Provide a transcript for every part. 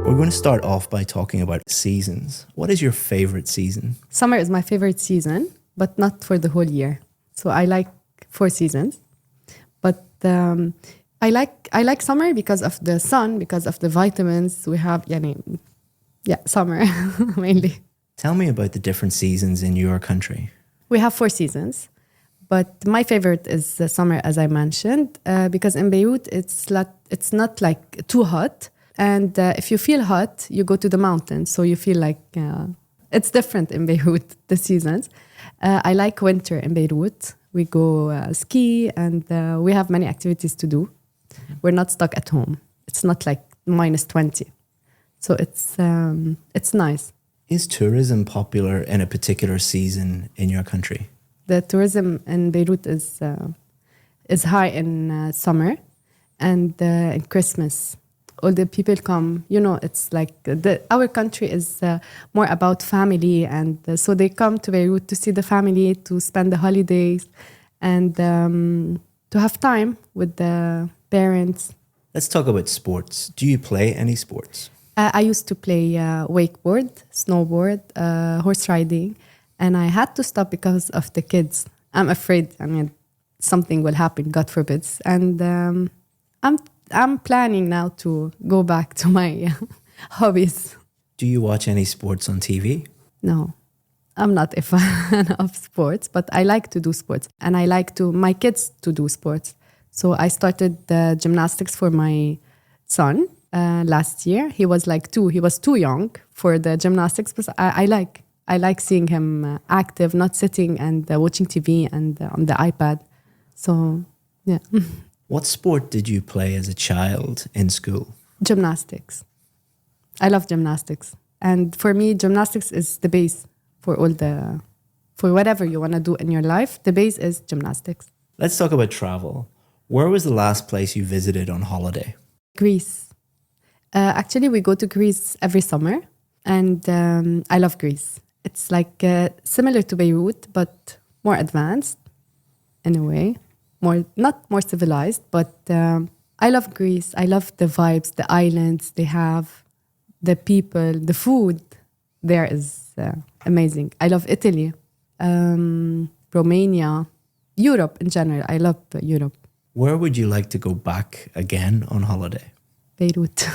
We're going to start off by talking about seasons. What is your favorite season? Summer is my favorite season, but not for the whole year. So I like 4 seasons. But I like summer because of the sun, because of the vitamins we have. Summer mainly. Tell me about the different seasons in your country. We have 4 seasons, but my favorite is the summer, as I mentioned, because in Beirut it's not like too hot. And if you feel hot, you go to the mountains. So you feel like it's different in Beirut, the seasons. I like winter in Beirut. We go ski and we have many activities to do. We're not stuck at home. It's not like minus 20. So it's nice. Is tourism popular in a particular season in your country? The tourism in Beirut is high in summer and in Christmas. All the people come, it's like our country is more about family. And so they come to Beirut to see the family, to spend the holidays and to have time with the parents. Let's talk about sports. Do you play any sports? I used to play wakeboard, snowboard, horse riding, and I had to stop because of the kids. I'm afraid, something will happen, God forbid. And I'm planning now to go back to my hobbies. Do you watch any sports on TV? No, I'm not a fan of sports, but I like to do sports. And I like my kids to do sports. So I started gymnastics for my son last year. He was like 2. He was too young for the gymnastics, but I like seeing him active, not sitting and watching TV and on the iPad. So, yeah. What sport did you play as a child in school? Gymnastics. I love gymnastics. And for me, gymnastics is the base for whatever you want to do in your life. The base is gymnastics. Let's talk about travel. Where was the last place you visited on holiday? Greece. Actually, we go to Greece every summer. And I love Greece. It's like similar to Beirut, but more advanced in a way. Not more civilized, but I love Greece. I love the vibes, the islands they have, the people, the food there is amazing. I love Italy, Romania, Europe in general. I love Europe. Where would you like to go back again on holiday? Beirut.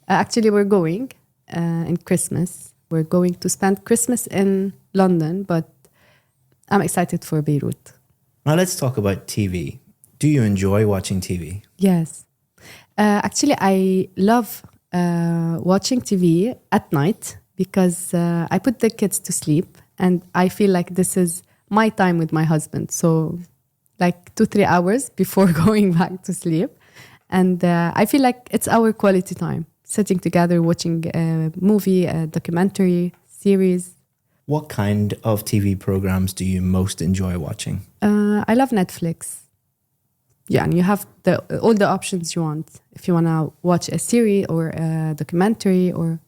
Actually, we're going in Christmas. We're going to spend Christmas in London, but I'm excited for Beirut. Now let's talk about TV. Do you enjoy watching TV? Yes. Actually, I love watching TV at night because I put the kids to sleep and I feel like this is my time with my husband. So like 2-3 hours before going back to sleep. And I feel like it's our quality time, sitting together, watching a movie, a documentary, series. What kind of TV programs do you most enjoy watching? I love Netflix. Yeah, and you have all the options you want. If you want to watch a series or a documentary, or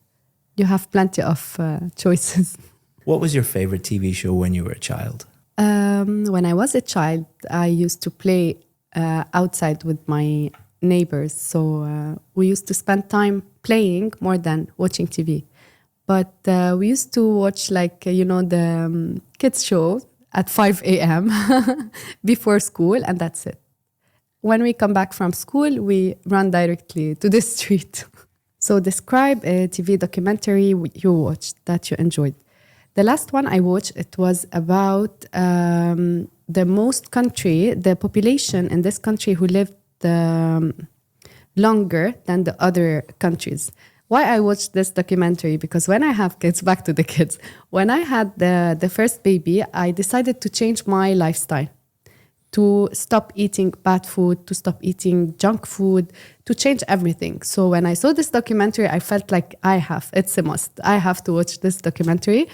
you have plenty of choices. What was your favorite TV show when you were a child? When I was a child, I used to play outside with my neighbors. So we used to spend time playing more than watching TV. But we used to watch the kids show at 5 a.m. before school, and that's it. When we come back from school, we run directly to the street. So describe a TV documentary you watched that you enjoyed. The last one I watched, it was about the population in this country who lived longer than the other countries. Why I watched this documentary? Because when I have kids, back to the kids, when I had the first baby, I decided to change my lifestyle, to stop eating bad food, to stop eating junk food, to change everything. So when I saw this documentary, I felt like it's a must. I have to watch this documentary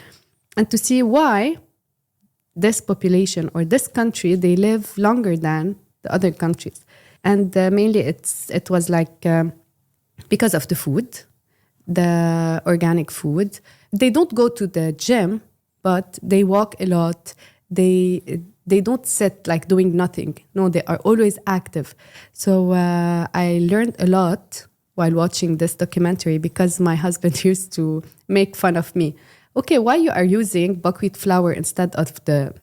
and to see why this population or this country, they live longer than the other countries. And mainly it was like because of the food, the organic food. They don't go to the gym, but they walk a lot. They don't sit like doing nothing. No, they are always active. So I learned a lot while watching this documentary because my husband used to make fun of me. Okay, why you are using buckwheat flour instead of the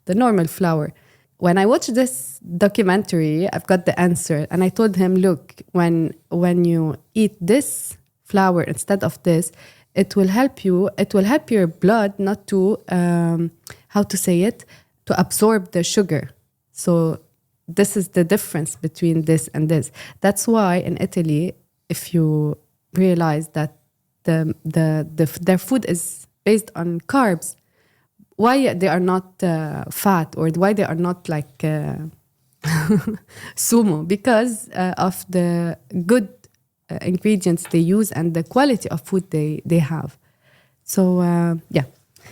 normal flour? When I watched this documentary, I've got the answer. And I told him, look, when you eat this flour instead of this, it will help your blood not to, to absorb the sugar. So this is the difference between this and this. That's why in Italy, if you realize that their food is based on carbs, why they are not fat, or why they are not like sumo, because of the good ingredients they use and the quality of food they have. So yeah.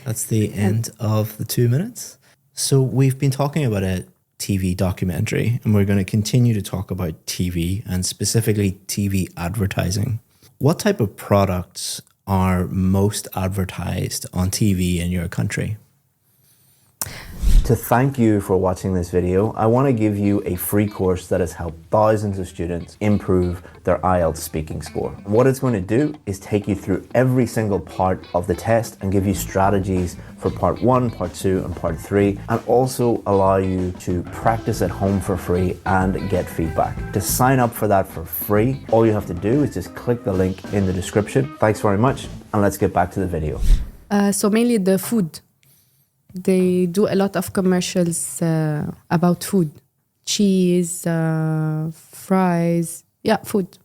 That's the end of the 2 minutes. So we've been talking about a TV documentary, and we're going to continue to talk about TV and specifically TV advertising. What type of products are most advertised on TV in your country? To thank you for watching this video, I want to give you a free course that has helped thousands of students improve their IELTS speaking score. What it's going to do is take you through every single part of the test and give you strategies for part 1, part 2, and part 3, and also allow you to practice at home for free and get feedback. To sign up for that for free, all you have to do is just click the link in the description. Thanks very much, and let's get back to the video. So mainly the food. They do a lot of commercials about food. Cheese, fries, food.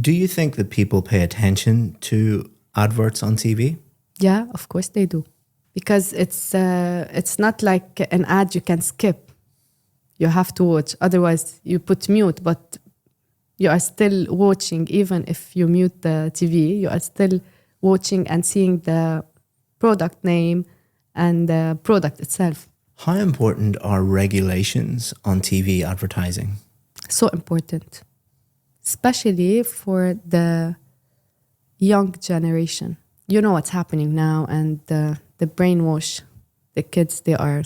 Do you think that people pay attention to adverts on TV? Yeah, of course they do. Because it's not like an ad you can skip. You have to watch. Otherwise, you put mute, but you are still watching. Even if you mute the TV, you are still watching and seeing the product name and the product itself. How important are regulations on TV advertising? So important, especially for the young generation. You know what's happening now, and the brainwash the kids they are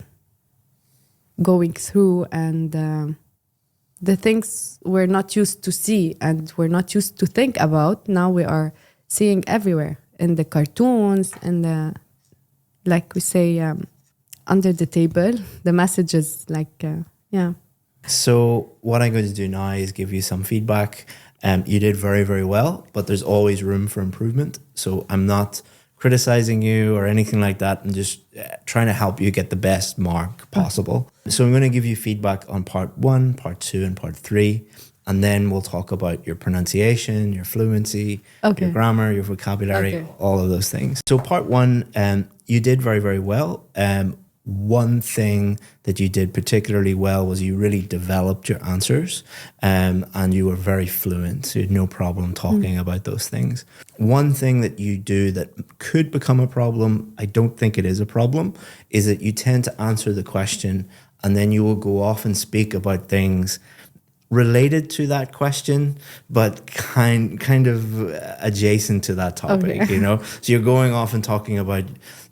going through, and the things we're not used to see and we're not used to think about, now we are seeing everywhere in the cartoons and the, like we say, under the table, the messages, like, yeah. So what I'm going to do now is give you some feedback. You did very, very well, but there's always room for improvement. So I'm not criticizing you or anything like that. I'm just trying to help you get the best mark possible. So I'm going to give you feedback on part 1, part 2, and part 3. And then we'll talk about your pronunciation, your fluency, your grammar, your vocabulary, all of those things. So part 1, you did very, very well. One thing that you did particularly well was you really developed your answers, and you were very fluent. So you had no problem talking about those things. One thing that you do that could become a problem, I don't think it is a problem, is that you tend to answer the question and then you will go off and speak about things related to that question, but kind of adjacent to that topic, you know? So you're going off and talking about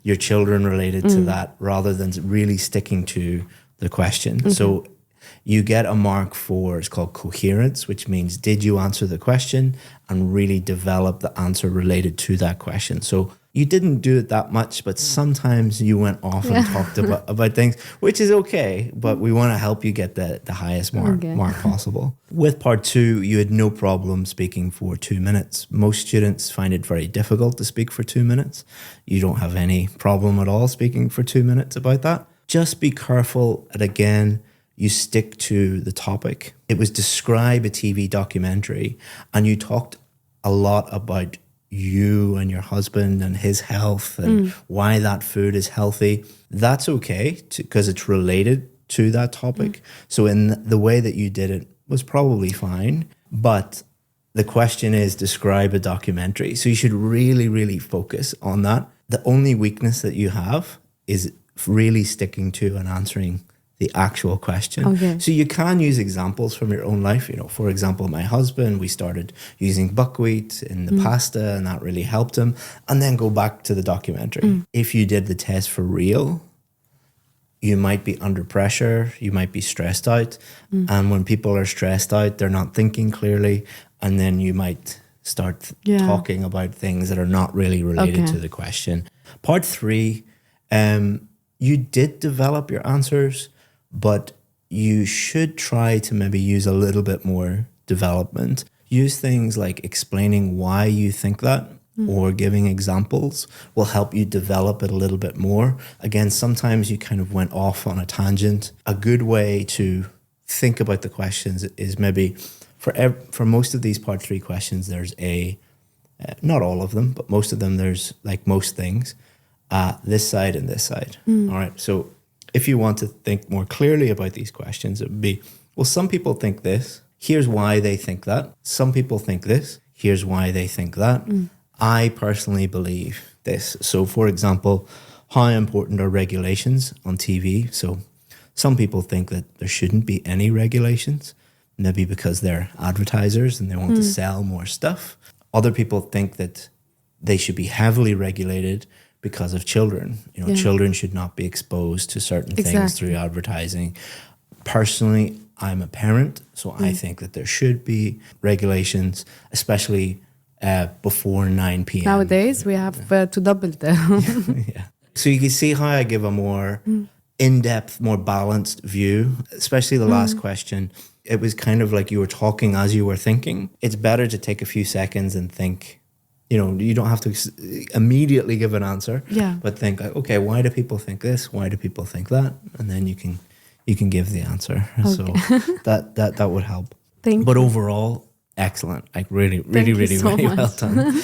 your children related to that rather than really sticking to the question. So you get a mark for, it's called coherence, which means did you answer the question and really develop the answer related to that question. So you didn't do it that much, but sometimes you went off and talked about things, which is okay, but we want to help you get the highest mark possible. With part 2, you had no problem speaking for 2 minutes. Most students find it very difficult to speak for 2 minutes. You don't have any problem at all speaking for 2 minutes about that. Just be careful that, again, you stick to the topic. It was describe a TV documentary, and you talked a lot about you and your husband and his health and why that food is healthy. That's okay because it's related to that topic. So in the way that you did it was probably fine. But the question is describe a documentary. So you should really, really focus on that. The only weakness that you have is really sticking to and answering the actual question. So you can use examples from your own life. You know, for example, my husband, we started using buckwheat in the pasta and that really helped him. And then go back to the documentary. If you did the test for real, you might be under pressure, you might be stressed out. And when people are stressed out, they're not thinking clearly. And then you might start Yeah. talking about things that are not really related Okay. to the question. Part 3, you did develop your answers, but you should try to maybe use a little bit more development. Use things like explaining why you think that or giving examples will help you develop it a little bit more. Again, sometimes you kind of went off on a tangent. A good way to think about the questions is maybe for most of these part 3 questions, there's not all of them, but most of them, there's like most things, this side and this side. All right. So if you want to think more clearly about these questions, it would be, well, some people think this. Here's why they think that. Some people think this. Here's why they think that. I personally believe this. So, for example, how important are regulations on TV? So some people think that there shouldn't be any regulations, maybe because they're advertisers and they want to sell more stuff. Other people think that they should be heavily regulated because of children. You know, children should not be exposed to certain things Exactly. through advertising. Personally, I'm a parent, so I think that there should be regulations, especially before 9 p.m. Nowadays, we have to double them. Yeah. So you can see how I give a more in-depth, more balanced view, especially the last question. It was kind of like you were talking as you were thinking. It's better to take a few seconds and think. You know, you don't have to immediately give an answer, Yeah. but think, like, okay, why do people think this? Why do people think that? And then you can give the answer. So that would help. Thank But you. overall, excellent. Like really, you really so well much. done.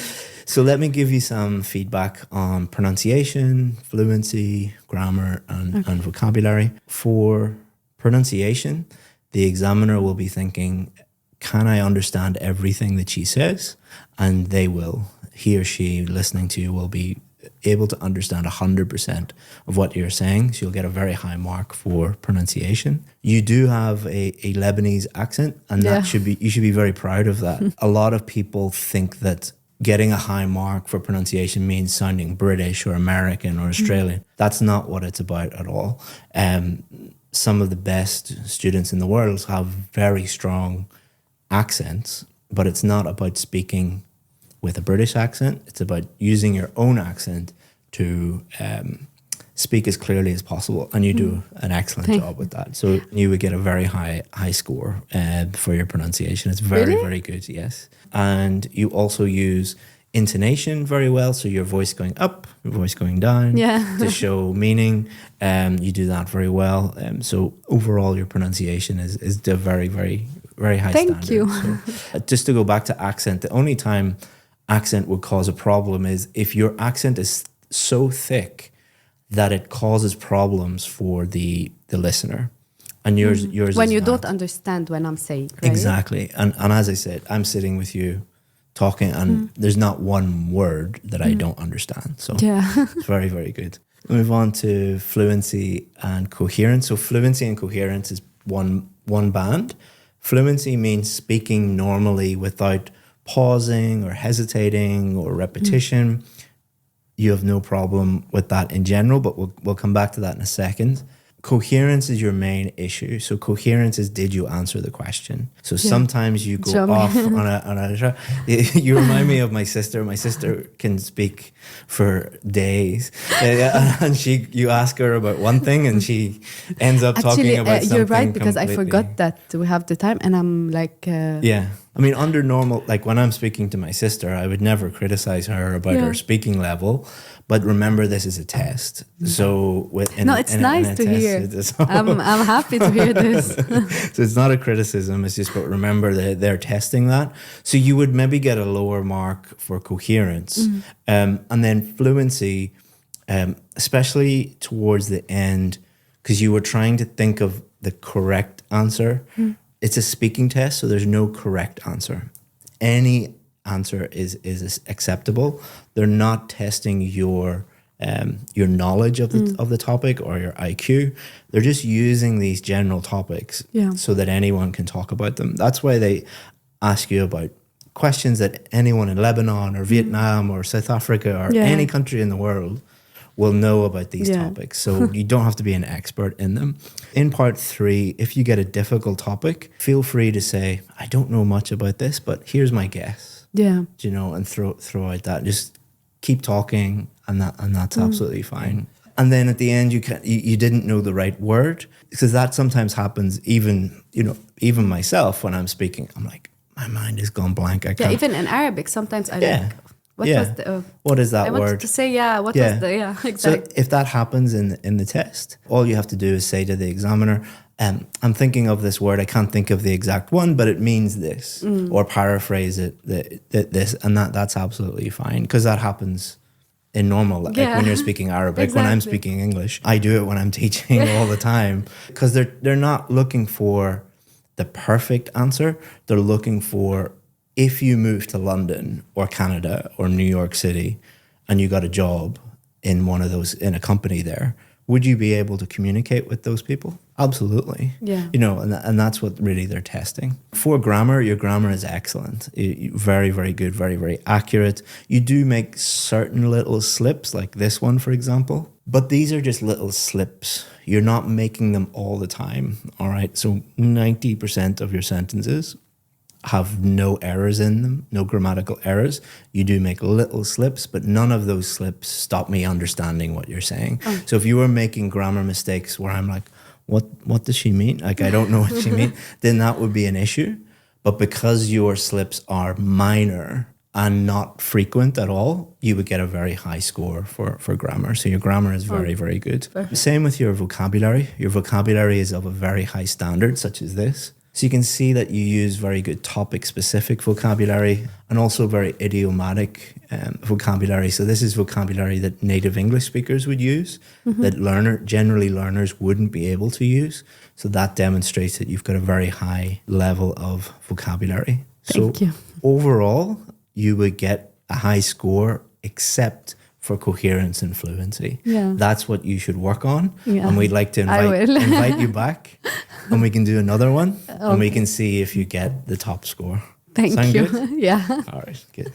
So let me give you some feedback on pronunciation, fluency, grammar, and vocabulary. For pronunciation, the examiner will be thinking, can I understand everything that she says? And they will. He or she listening to you will be able to understand 100% of what you're saying. So you'll get a very high mark for pronunciation. You do have a Lebanese accent, and Yeah. you should be very proud of that. A lot of people think that getting a high mark for pronunciation means sounding British or American or Australian. That's not what it's about at all. Some of the best students in the world have very strong accents, but it's not about speaking with a British accent. It's about using your own accent to speak as clearly as possible, and you do an excellent Thank job with that. So you would get a very high score for your pronunciation. It's very, Really? very good, yes. And you also use intonation very well, so your voice going up, your voice going down Yeah. to show meaning. You do that very well. So overall, your pronunciation is the very, very, very high Thank standard. you. So, just to go back to accent, the only time accent would cause a problem is if your accent is so thick that it causes problems for the listener. And yours When is you not. don't understand when I'm saying, right? Exactly. And as I said, I'm sitting with you talking, and there's not one word that I don't understand. So Yeah. it's very, very good. Move on to fluency and coherence. So fluency and coherence is one band. Fluency means speaking normally without pausing or hesitating or repetition. You have no problem with that in general, but we'll come back to that in a second. Coherence is your main issue. So coherence is, did you answer the question? So sometimes you go Show me. off on a you remind me of my sister. My sister can speak for days, and you ask her about one thing and she ends up talking Actually, about something you're right, because I completely- forgot that we have the time, and I'm like, Yeah. I mean, under normal, like when I'm speaking to my sister, I would never criticize her about Yeah. her speaking level. But remember, this is a test. So, no, it's nice to hear. I'm happy to hear this. So it's not a criticism. It's just, but remember that they're testing that. So you would maybe get a lower mark for coherence. And then fluency, especially towards the end, because you were trying to think of the correct answer. It's a speaking test, so there's no correct answer. Any answer is acceptable. They're not testing your knowledge of the topic or your IQ. They're just using these general topics so that anyone can talk about them. That's why they ask you about questions that anyone in Lebanon or Vietnam or South Africa or any country in the world will know about these topics. So you don't have to be an expert in them. In part 3, if you get a difficult topic, feel free to say, I don't know much about this, but here's my guess. Yeah. you know, and throw out that. Just keep talking, and that's absolutely fine. And then at the end, you didn't know the right word, because that sometimes happens. Even myself, when I'm speaking, I'm like, my mind has gone blank. I can't. Even in Arabic, sometimes I Yeah. like, what Yeah. was the? What is that I word? wanted to say, what Yeah. was the? Yeah, So exactly. if that happens in the test, all you have to do is say to the examiner, I'm thinking of this word, I can't think of the exact one, but it means this, or paraphrase it, this, and that's absolutely fine, because that happens in normal life. Like Yeah. when you're speaking Arabic, when I'm Exactly. speaking English, I do it when I'm teaching all the time, because they're not looking for the perfect answer. They're looking for, if you move to London or Canada or New York City and you got a job in one of those, in a company there, would you be able to communicate with those people? Absolutely. Yeah. You know, and that's what really they're testing. For grammar, your grammar is excellent. Very, very good, very, very accurate. You do make certain little slips, like this one, for example, but these are just little slips. You're not making them all the time, all right? So 90% of your sentences have no errors in them, no grammatical errors. You do make little slips, but none of those slips stop me understanding what you're saying. So if you were making grammar mistakes where I'm like, what does she mean? Like, I don't know what she means, then that would be an issue. But because your slips are minor and not frequent at all, you would get a very high score for grammar. So your grammar is very, very good. Perfect. Same with your vocabulary. Your vocabulary is of a very high standard, such as this. So you can see that you use very good topic-specific vocabulary and also very idiomatic vocabulary. So this is vocabulary that native English speakers would use, that generally learners wouldn't be able to use. So that demonstrates that you've got a very high level of vocabulary. Thank you. Overall, you would get a high score, except for coherence and fluency. Yeah. That's what you should work on. Yeah. And we'd like to I will. invite you back, and we can do another one, and we can see if you get the top score. Thank Sound you. good? Yeah. All right, good.